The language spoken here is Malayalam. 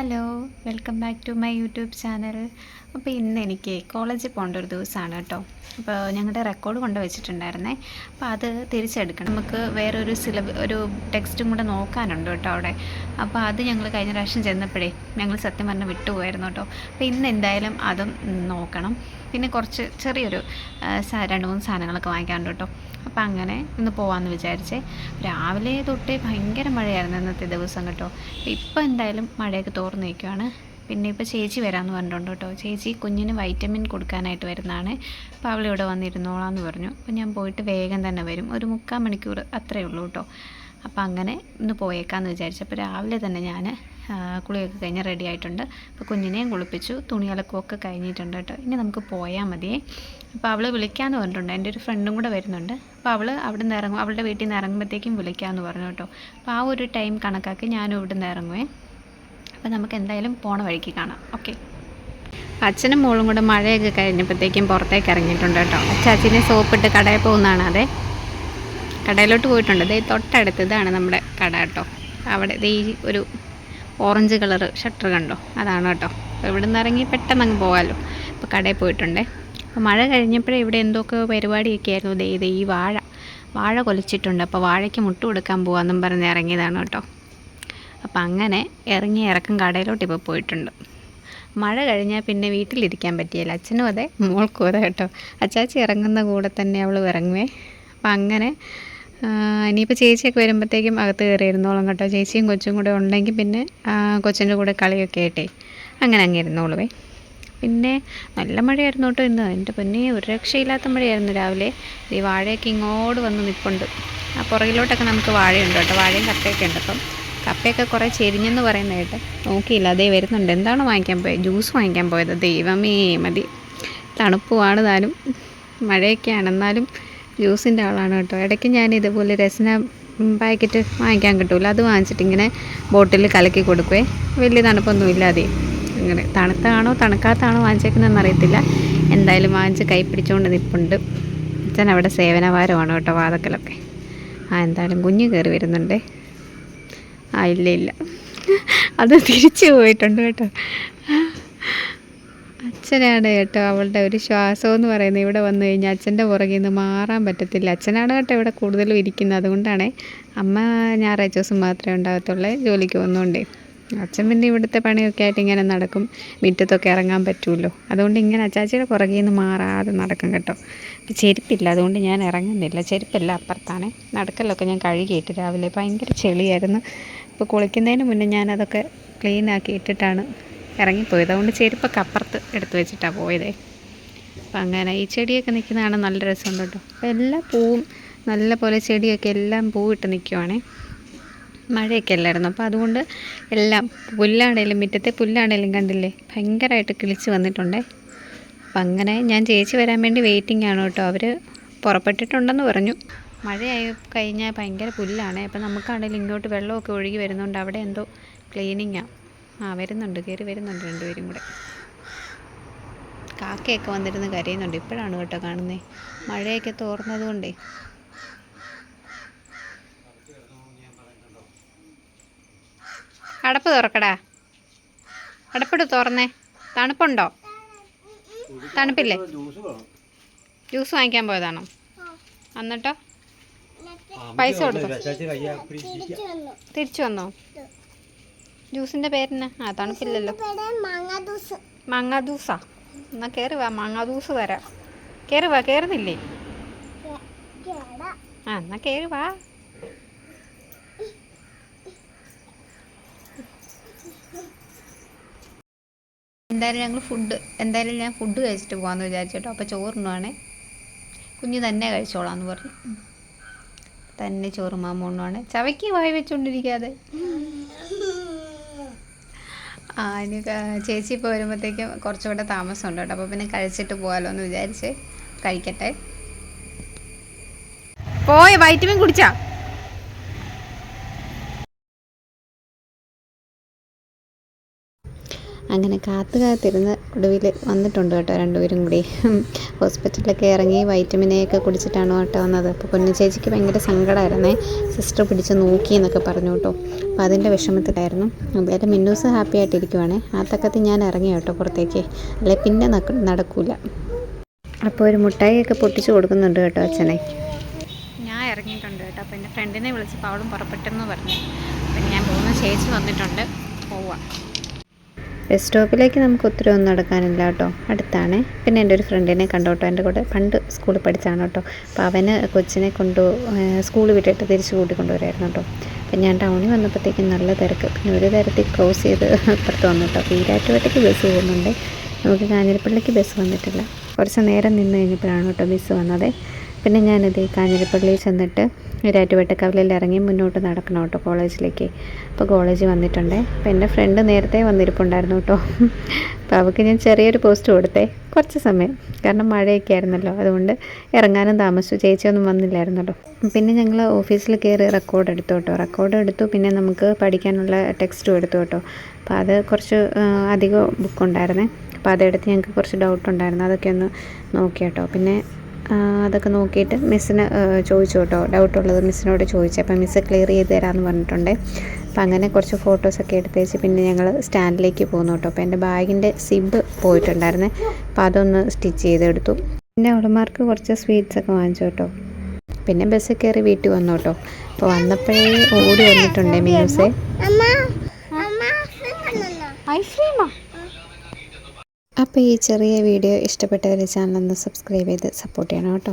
Hello, welcome back to my YouTube channel. അപ്പോൾ ഇന്ന് എനിക്ക് കോളേജിൽ പോകേണ്ട ഒരു ദിവസമാണ് കേട്ടോ. അപ്പോൾ ഞങ്ങളുടെ റെക്കോർഡ് കൊണ്ട് വെച്ചിട്ടുണ്ടായിരുന്നേ. അപ്പോൾ അത് തിരിച്ചെടുക്കണം. നമുക്ക് വേറൊരു ഒരു ടെക്സ്റ്റും കൂടെ നോക്കാനുണ്ട് കേട്ടോ അവിടെ. അപ്പോൾ അത് ഞങ്ങൾ കഴിഞ്ഞ പ്രാവശ്യം ചെന്നപ്പോഴേ ഞങ്ങൾ സത്യം പറഞ്ഞ് വിട്ടുപോയായിരുന്നു കേട്ടോ. അപ്പോൾ ഇന്ന് എന്തായാലും അതും നോക്കണം. പിന്നെ കുറച്ച് ചെറിയൊരു 2-3 സാധനങ്ങളൊക്കെ വാങ്ങിക്കാനുണ്ട് കേട്ടോ. അപ്പോൾ അങ്ങനെ ഇന്ന് പോകാമെന്ന് വിചാരിച്ചേ. രാവിലെ തൊട്ടേ ഭയങ്കര മഴയായിരുന്നു ഇന്നത്തെ ദിവസം കേട്ടോ. ഇപ്പോൾ എന്തായാലും മഴയൊക്കെ തോർന്ന് നിൽക്കുകയാണ്. പിന്നെ ഇപ്പോൾ ചേച്ചി വരാമെന്ന് പറഞ്ഞിട്ടുണ്ട് കേട്ടോ. ചേച്ചി കുഞ്ഞിന് വൈറ്റമിൻ കൊടുക്കാനായിട്ട് വരുന്നതാണ്. അപ്പോൾ അവളിവിടെ വന്നിരുന്നോളാന്ന് പറഞ്ഞു. അപ്പോൾ ഞാൻ പോയിട്ട് വേഗം തന്നെ വരും, ഒരു 3/4 മണിക്കൂർ അത്രയേ ഉള്ളൂ കേട്ടോ. അപ്പോൾ അങ്ങനെ ഇന്ന് പോയേക്കാമെന്ന് വിചാരിച്ചു. അപ്പോൾ രാവിലെ തന്നെ ഞാൻ കുളിയൊക്കെ കഴിഞ്ഞ് റെഡി ആയിട്ടുണ്ട്. അപ്പോൾ കുഞ്ഞിനെയും കുളിപ്പിച്ചു, തുണി അലക്കുമൊക്കെ കഴിഞ്ഞിട്ടുണ്ട് കേട്ടോ. ഇനി നമുക്ക് പോയാൽ മതിയേ. അപ്പോൾ അവൾ വിളിക്കാമെന്ന് പറഞ്ഞിട്ടുണ്ട്. എൻ്റെ ഒരു ഫ്രണ്ടും കൂടെ വരുന്നുണ്ട്. അപ്പോൾ അവൾ അവിടെ നിന്ന് ഇറങ്ങും, അവളുടെ വീട്ടിൽ നിന്ന് ഇറങ്ങുമ്പോഴത്തേക്കും വിളിക്കാമെന്ന് പറഞ്ഞു കേട്ടോ. അപ്പോൾ ആ ഒരു ടൈം കണക്കാക്കി ഞാനും ഇവിടെ നിന്ന് ഇറങ്ങുവേ. അപ്പോൾ നമുക്ക് എന്തായാലും പോണ വഴിക്ക് കാണാം. ഓക്കെ. അച്ഛനും മോളും കൂടെ മഴയൊക്കെ കഴിഞ്ഞപ്പോഴത്തേക്കും പുറത്തേക്ക് ഇറങ്ങിയിട്ടുണ്ട് കേട്ടോ. അച്ചാച്ചിനെ സോപ്പിട്ട് കടയിൽ പോകുന്നതാണ്. അതെ, കടയിലോട്ട് പോയിട്ടുണ്ട്. ദേ തൊട്ടടുത്ത് ഇതാണ് നമ്മുടെ കട കേട്ടോ. അവിടെ ദേ ഒരു ഓറഞ്ച് കളർ ഷട്ടർ കണ്ടോ, അതാണ് കേട്ടോ. അപ്പോൾ ഇവിടെ നിന്ന് ഇറങ്ങി പെട്ടെന്ന് അങ്ങ് പോകാമല്ലോ. അപ്പോൾ കടയിൽ പോയിട്ടുണ്ടേ. അപ്പോൾ മഴ കഴിഞ്ഞപ്പോഴേ ഇവിടെ എന്തൊക്കെ പരിപാടിയൊക്കെ ആയിരുന്നു. ദേ ഈ വാഴ കൊലിച്ചിട്ടുണ്ട്. അപ്പോൾ വാഴയ്ക്ക് മുട്ട് കൊടുക്കാൻ പോകാമെന്നും പറഞ്ഞ് ഇറങ്ങിയതാണ് കേട്ടോ. അപ്പം അങ്ങനെ ഇറക്കം കടയിലോട്ട് ഇപ്പോൾ പോയിട്ടുണ്ട്. മഴ കഴിഞ്ഞാൽ പിന്നെ വീട്ടിലിരിക്കാൻ പറ്റിയില്ല. അച്ഛനും അതെ, മോൾക്കും അതെ കേട്ടോ. അച്ചാച്ചി ഇറങ്ങുന്ന കൂടെ തന്നെ അവൾ ഇറങ്ങുവേ. അപ്പം അങ്ങനെ ഇനിയിപ്പോൾ ചേച്ചിയൊക്കെ വരുമ്പോഴത്തേക്കും അകത്ത് കയറി ഇരുന്നോളും കേട്ടോ. ചേച്ചിയും കൊച്ചും കൂടെ ഉണ്ടെങ്കിൽ പിന്നെ കൊച്ചിൻ്റെ കൂടെ കളിയൊക്കെ ആയിട്ടേ അങ്ങനെ അങ്ങ് ഇരുന്നോളുവേ. പിന്നെ നല്ല മഴയായിരുന്നു കേട്ടോ ഇന്ന്. എൻ്റെ പിന്നെ ഒരു രക്ഷയില്ലാത്ത മഴയായിരുന്നു രാവിലെ. ഈ വാഴയൊക്കെ ഇങ്ങോട്ട് വന്ന് നിൽപ്പുണ്ട്. ആ പുറകിലോട്ടൊക്കെ നമുക്ക് വാഴയുണ്ട് കേട്ടോ. വാഴയും കപ്പയൊക്കെ ഉണ്ട്. അപ്പം കപ്പയൊക്കെ കുറേ ചെരിഞ്ഞെന്ന് പറയുന്നത് കേട്ട് നോക്കിയില്ല. അതേ വരുന്നുണ്ട്. എന്താണ് വാങ്ങിക്കാൻ പോയത്? ജ്യൂസ് വാങ്ങിക്കാൻ പോയത്. ദൈവമേ മതി, തണുപ്പുമാണ് താനും, മഴയൊക്കെയാണ്, എന്നാലും ജ്യൂസിൻ്റെ ആളാണ് കേട്ടോ. ഇടയ്ക്ക് ഞാൻ ഇതുപോലെ രസന പാക്കറ്റ് വാങ്ങിക്കാൻ കിട്ടുമല്ലോ, അത് വാങ്ങിച്ചിട്ട് ഇങ്ങനെ ബോട്ടിൽ കലക്കി കൊടുക്കുവേ. വലിയ തണുപ്പൊന്നും ഇല്ലാതെ അങ്ങനെ. തണുത്താണോ തണുക്കാത്താണോ വാങ്ങിച്ചേക്കുന്നതെന്ന് അറിയത്തില്ല. എന്തായാലും വാങ്ങിച്ച് കൈ പിടിച്ചുകൊണ്ട് നിൽപ്പുണ്ട്. അച്ഛൻ അവിടെ സേവനവാരമാണ് കേട്ടോ, വാതക്കലൊക്കെ. എന്തായാലും കുഞ്ഞ് കയറി വരുന്നുണ്ടേ. ഇല്ല, അത് തിരിച്ചു പോയിട്ടുണ്ട് കേട്ടോ. അച്ഛനാണ് കേട്ടോ അവളുടെ ഒരു ശ്വാസമെന്ന് പറയുന്നത്. ഇവിടെ വന്നു കഴിഞ്ഞാൽ അച്ഛൻ്റെ പുറകിൽ നിന്ന് മാറാൻ പറ്റത്തില്ല. അച്ഛനാണ് കേട്ടോ ഇവിടെ കൂടുതലും ഇരിക്കുന്നത്. അതുകൊണ്ടാണ് അമ്മ ഞായറാഴ്ച ദിവസം മാത്രമേ ഉണ്ടാകത്തുള്ളൂ, ജോലിക്ക് പോകുന്നതുകൊണ്ടേ. അച്ഛൻ പിന്നെ ഇവിടുത്തെ പണിയൊക്കെ ആയിട്ട് ഇങ്ങനെ നടക്കും. മുറ്റത്തൊക്കെ ഇറങ്ങാൻ പറ്റുമല്ലോ, അതുകൊണ്ട് ഇങ്ങനെ അച്ചാച്ചിയുടെ പുറകിൽ നിന്ന് മാറാതെ നടക്കും കേട്ടോ. ചെരുപ്പില്ല, അതുകൊണ്ട് ഞാൻ ഇറങ്ങുന്നില്ല. ചെരുപ്പല്ല, അപ്പുറത്താണ്. നടക്കലൊക്കെ ഞാൻ കഴുകിയിട്ട് രാവിലെ ഭയങ്കര ചെളിയായിരുന്നു. ഇപ്പോൾ കുളിക്കുന്നതിന് മുന്നേ ഞാനതൊക്കെ ക്ലീനാക്കി ഇട്ടിട്ടാണ് ഇറങ്ങിപ്പോയത്. അതുകൊണ്ട് ചെരുപ്പൊക്കെ അപ്പുറത്ത് എടുത്ത് വെച്ചിട്ടാണ് പോയതേ. അപ്പം അങ്ങനെ ഈ ചെടിയൊക്കെ നിൽക്കുന്നതാണ് നല്ല രസമുണ്ട് കേട്ടോ. അപ്പോൾ എല്ലാ പൂവും നല്ല പോലെ ചെടിയൊക്കെ എല്ലാം പൂവിട്ട് നിൽക്കുവാണേ. മഴയൊക്കെ അല്ലായിരുന്നു. അപ്പോൾ അതുകൊണ്ട് എല്ലാം പുല്ലാണേലും മുറ്റത്തെ പുല്ലാണേലും കണ്ടില്ലേ ഭയങ്കരമായിട്ട് കിളിച്ച് വന്നിട്ടുണ്ടേ. അപ്പം അങ്ങനെ ഞാൻ ചേച്ചി വരാൻ വേണ്ടി വെയിറ്റിംഗ് ആണ് കേട്ടോ. അവർ പുറപ്പെട്ടിട്ടുണ്ടെന്ന് പറഞ്ഞു. മഴയായി കഴിഞ്ഞാൽ ഭയങ്കര പുല്ലാണ്. അപ്പം നമുക്കാണെങ്കിലും ഇങ്ങോട്ട് വെള്ളമൊക്കെ ഒഴുകി വരുന്നുണ്ട്. അവിടെ എന്തോ ക്ലീനിങ്ങാണ്. വരുന്നുണ്ട്, കയറി വരുന്നുണ്ട് രണ്ടുപേരും കൂടെ. കാക്കയൊക്കെ വന്നിരുന്ന് കരയുന്നുണ്ട്. ഇപ്പോഴാണ് കേട്ടോ കാണുന്നത്, മഴയൊക്കെ തോർന്നത് കൊണ്ടേ. അടപ്പ് തുറക്കടാ, അടപ്പിട്ട് തുറന്നേ. തണുപ്പുണ്ടോ? തണുപ്പില്ലേ? ജ്യൂസ് വാങ്ങിക്കാൻ പോയതാണോ? എന്നിട്ടോ പൈസ കൊടുത്തു തിരിച്ചു വന്നോ? ജ്യൂസിൻ്റെ പേരെന്നാ? തണുപ്പില്ലല്ലോ. മാങ്ങാ ജ്യൂസാ? എന്നാൽ കയറി വാ, മാങ്ങാ ജ്യൂസ് തരാം. കയറി വാ. കയറുന്നില്ലേ? എന്നാൽ കയറി വാ. എന്തായാലും ഞാൻ ഫുഡ് കഴിച്ചിട്ട് പോകാമെന്ന് വിചാരിച്ചോട്ടോ. അപ്പോൾ ചോറിനുവാണേ. കുഞ്ഞ് തന്നെ കഴിച്ചോളാന്ന് പറഞ്ഞു. തന്നെ ചോറ് മാമോണ്ണുവാണ്. ചവയ്ക്ക് വായി വെച്ചുകൊണ്ടിരിക്കാതെ. ഇനി ചേച്ചി ഇപ്പോൾ വരുമ്പോഴത്തേക്കും കുറച്ചുകൂടെ താമസമുണ്ട് കേട്ടോ. അപ്പോൾ പിന്നെ കഴിച്ചിട്ട് പോകാമല്ലോ എന്ന് വിചാരിച്ച് കഴിക്കട്ടെ. പോയ വൈറ്റമിൻ കുടിച്ചാ? അങ്ങനെ കാത്തിരുന്ന് ഒടുവിൽ വന്നിട്ടുണ്ട് കേട്ടോ രണ്ടുപേരും കൂടി. ഹോസ്പിറ്റലിലൊക്കെ ഇറങ്ങി വൈറ്റമിനൊക്കെ കുടിച്ചിട്ടാണ് കേട്ടോ വന്നത്. അപ്പോൾ കുഞ്ഞു ചേച്ചിക്ക് ഭയങ്കര സങ്കടമായിരുന്നേ, സിസ്റ്റർ പിടിച്ച് നോക്കി എന്നൊക്കെ പറഞ്ഞു കേട്ടോ. അപ്പോൾ അതിൻ്റെ വിഷമത്തിലായിരുന്നു. എന്തായാലും മിന്നൂസ് ഹാപ്പി ആയിട്ടിരിക്കുവാണേ. ആ തക്കത്തിൽ ഞാൻ ഇറങ്ങി കേട്ടോ പുറത്തേക്ക്, അല്ലെ പിന്നെ നടക്കൂല. അപ്പോൾ ഒരു മുട്ടായിയൊക്കെ പൊട്ടിച്ച് കൊടുക്കുന്നുണ്ട് കേട്ടോ അച്ഛനെ. ഞാൻ ഇറങ്ങിയിട്ടുണ്ട് കേട്ടോ. അപ്പോൾ എൻ്റെ ഫ്രണ്ടിനെ വിളിച്ചപ്പോൾ അവളും പുറപ്പെട്ടെന്ന് പറഞ്ഞു. അപ്പം ഞാൻ പോകുന്ന ചേച്ചി വന്നിട്ടുണ്ട്, പോവാം. ബസ് സ്റ്റോപ്പിലേക്ക് നമുക്ക് ഒത്തിരി ഒന്നും നടക്കാനില്ല കേട്ടോ, അടുത്താണ്. പിന്നെ എൻ്റെ ഒരു ഫ്രണ്ടിനെ കണ്ടു കേട്ടോ, എൻ്റെ കൂടെ പണ്ട് സ്കൂളിൽ പഠിച്ചാണ് കേട്ടോ. അപ്പോൾ അവന് കൊച്ചിനെ സ്കൂൾ വിട്ടിട്ട് തിരിച്ച് കൂട്ടിക്കൊണ്ടുവരായിരുന്നു കേട്ടോ. അപ്പം ഞാൻ ടൗണിൽ വന്നപ്പോഴത്തേക്കും നല്ല തിരക്ക്. പിന്നെ ഒരു തരത്തിൽ ക്രോസ് ചെയ്ത് അപ്പുറത്ത് വന്നു കേട്ടോ. അപ്പോൾ ഈരാറ്റുപേട്ടയ്ക്ക് ബസ് പോകുന്നുണ്ട്, നമുക്ക് കാഞ്ഞിരപ്പള്ളിക്ക് ബസ് വന്നിട്ടില്ല. കുറച്ച് നേരം നിന്ന് കഴിഞ്ഞപ്പോഴാണ് കേട്ടോ ബസ് വന്നത്. പിന്നെ ഞാനിത് കാഞ്ഞിരപ്പള്ളിയിൽ ചെന്നിട്ട് ഈരാറ്റുപേട്ടക്കവലയിൽ ഇറങ്ങി മുന്നോട്ട് നടക്കണം കേട്ടോ കോളേജിലേക്ക്. അപ്പോൾ കോളേജിൽ വന്നിട്ടുണ്ട്. അപ്പോൾ എൻ്റെ ഫ്രണ്ട് നേരത്തെ വന്നിരിപ്പുണ്ടായിരുന്നു കേട്ടോ. അപ്പോൾ അവൾക്ക് ഞാൻ ചെറിയൊരു പോസ്റ്റ് കൊടുത്തേ, കുറച്ച് സമയം, കാരണം മഴയൊക്കെ ആയിരുന്നല്ലോ, അതുകൊണ്ട് ഇറങ്ങാനും താമസിച്ചു. ചേച്ചിയൊന്നും വന്നില്ലായിരുന്നല്ലോ. പിന്നെ ഞങ്ങൾ ഓഫീസിൽ കയറി റെക്കോർഡ് എടുത്തു. പിന്നെ നമുക്ക് പഠിക്കാനുള്ള ടെക്സ്റ്റും എടുത്തു കേട്ടോ. അപ്പോൾ അത് കുറച്ച് അധികം ബുക്കുണ്ടായിരുന്നേ. അപ്പോൾ അതെടുത്ത് ഞങ്ങൾക്ക് കുറച്ച് ഡൗട്ടുണ്ടായിരുന്നു, അതൊക്കെ ഒന്ന് നോക്കി കേട്ടോ. പിന്നെ അതൊക്കെ നോക്കിയിട്ട് മിസ്സിന് ചോദിച്ചു കേട്ടോ, ഡൗട്ടുള്ളത് മിസ്സിനോട് ചോദിച്ചു. അപ്പം മിസ്സ് ക്ലിയർ ചെയ്ത് തരാമെന്ന് പറഞ്ഞിട്ടുണ്ട്. അപ്പം അങ്ങനെ കുറച്ച് ഫോട്ടോസൊക്കെ എടുത്ത് വെച്ച് പിന്നെ ഞങ്ങൾ സ്റ്റാൻഡിലേക്ക് പോകുന്നു കേട്ടോ. അപ്പോൾ എൻ്റെ ബാഗിൻ്റെ സിബ് പോയിട്ടുണ്ടായിരുന്നേ, അപ്പോൾ അതൊന്ന് സ്റ്റിച്ച് ചെയ്തെടുത്തു. പിന്നെ അവളുമാർക്ക് കുറച്ച് സ്വീറ്റ്സൊക്കെ വാങ്ങിച്ചു കേട്ടോ. പിന്നെ ബസ്സിൽ കയറി വീട്ടിൽ വന്നു കേട്ടോ. അപ്പോൾ വന്നപ്പോഴേ ഓടി വന്നിട്ടുണ്ട് മീൻസേ. അപ്പോൾ ഈ ചെറിയ വീഡിയോ ഇഷ്ടപ്പെട്ടവരെ ചാനൽ ഒന്ന് സബ്സ്ക്രൈബ് ചെയ്ത് സപ്പോർട്ട് ചെയ്യണം കേട്ടോ.